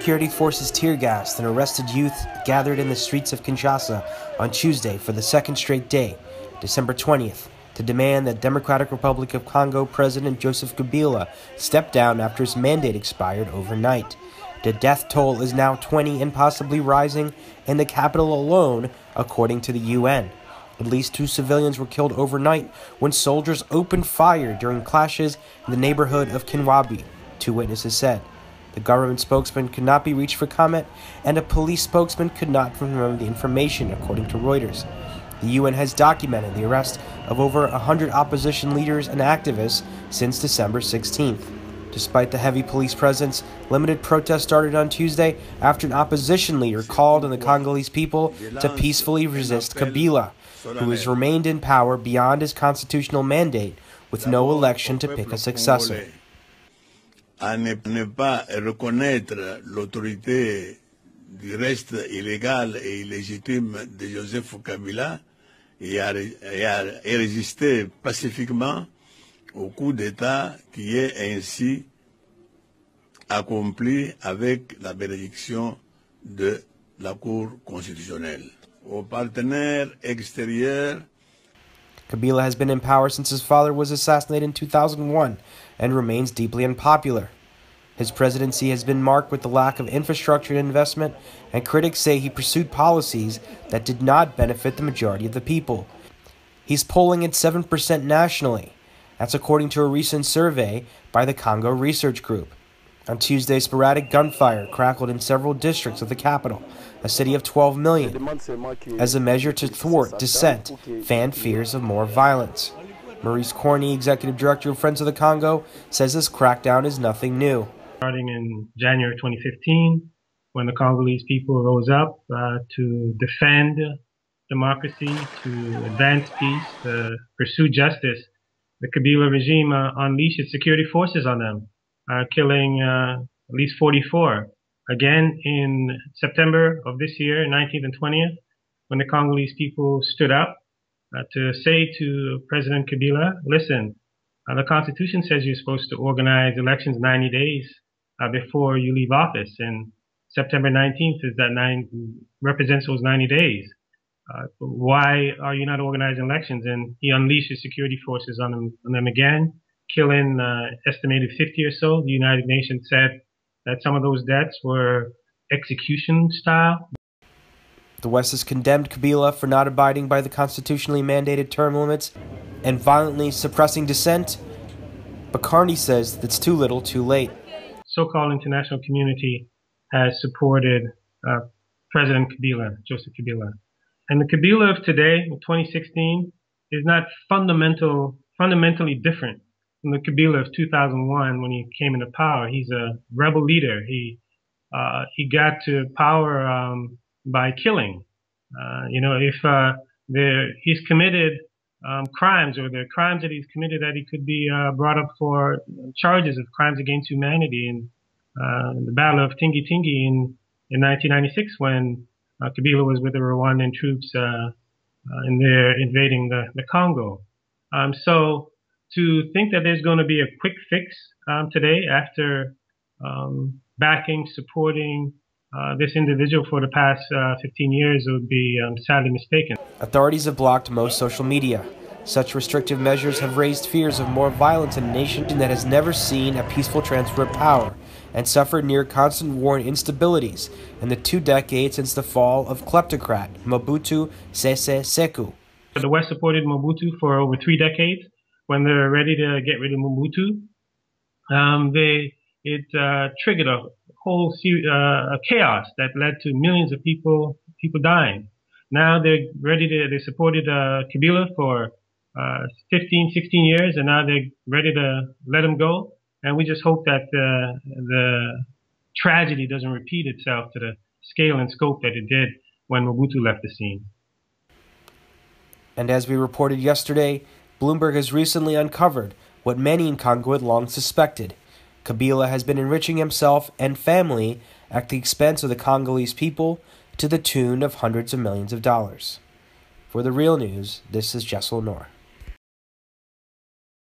security forces tear-gassed and arrested youth gathered in the streets of Kinshasa on Tuesday for the second straight day, December 20th, to demand that Democratic Republic of Congo President Joseph Kabila step down after his mandate expired overnight. The death toll is now 20 and possibly rising in the capital alone, according to the UN. At least 2 civilians were killed overnight when soldiers opened fire during clashes in the neighborhood of Kinwabi, 2 witnesses said. The government spokesman could not be reached for comment, and a police spokesman could not confirm the information, according to Reuters. The UN has documented the arrest of over 100 opposition leaders and activists since December 16th. Despite the heavy police presence, limited protests started on Tuesday after an opposition leader called on the Congolese people to peacefully resist Kabila, who has remained in power beyond his constitutional mandate with no election to pick a successor. À ne pas reconnaître l'autorité du reste illégal et illégitime de Joseph Kabila et résister pacifiquement au coup d'État qui est ainsi accompli avec la bénédiction de la Cour constitutionnelle. Aux partenaires extérieurs, Kabila has been in power since his father was assassinated in 2001 and remains deeply unpopular. His presidency has been marked with the lack of infrastructure and investment, and critics say he pursued policies that did not benefit the majority of the people. He's polling at 7% nationally. That's according to a recent survey by the Congo Research Group. On Tuesday, sporadic gunfire crackled in several districts of the capital, a city of 12 million, as a measure to thwart dissent, fanned fears of more violence. Maurice Corny, executive director of Friends of the Congo, says this crackdown is nothing new. Starting in January 2015, when the Congolese people rose up to defend democracy, to advance peace, to pursue justice, the Kabila regime unleashed its security forces on them, killing at least 44. Again, in September of this year, 19th and 20th, when the Congolese people stood up to say to President Kabila, listen, the Constitution says you're supposed to organize elections 90 days before you leave office, and September 19th represents those 90 days. Why are you not organizing elections? And he unleashed his security forces on them again, killing estimated 50 or so. The United Nations said that some of those deaths were execution style. The West has condemned Kabila for not abiding by the constitutionally mandated term limits and violently suppressing dissent, but Carney says that's too little too late. So-called international community has supported President Kabila, Joseph Kabila. And the Kabila of today, in 2016, is not fundamentally different from the Kabila of 2001 when he came into power. He's a rebel leader. He got to power by killing. If he's committed crimes, or the crimes that he's committed that he could be brought up for charges of crimes against humanity in the Battle of Tingi-Tingi in 1996, when Kabila was with the Rwandan troops and they're invading the Congo. So to think that there's going to be a quick fix today after backing, supporting this individual for the past 15 years would be sadly mistaken. Authorities have blocked most social media. Such restrictive measures have raised fears of more violence in a nation that has never seen a peaceful transfer of power and suffered near constant war and instabilities in the 2 decades since the fall of kleptocrat Mobutu Sese Seko. The West supported Mobutu for over 3 decades. When they're ready to get rid of Mobutu, it triggered a whole chaos that led to millions of people dying. Now they supported Kabila for 15, 16 years, and now they're ready to let him go. And we just hope that the tragedy doesn't repeat itself to the scale and scope that it did when Mobutu left the scene. And as we reported yesterday, Bloomberg has recently uncovered what many in Congo had long suspected. Kabila has been enriching himself and family at the expense of the Congolese people to the tune of hundreds of millions of dollars. For The Real News, this is Jessel Noor.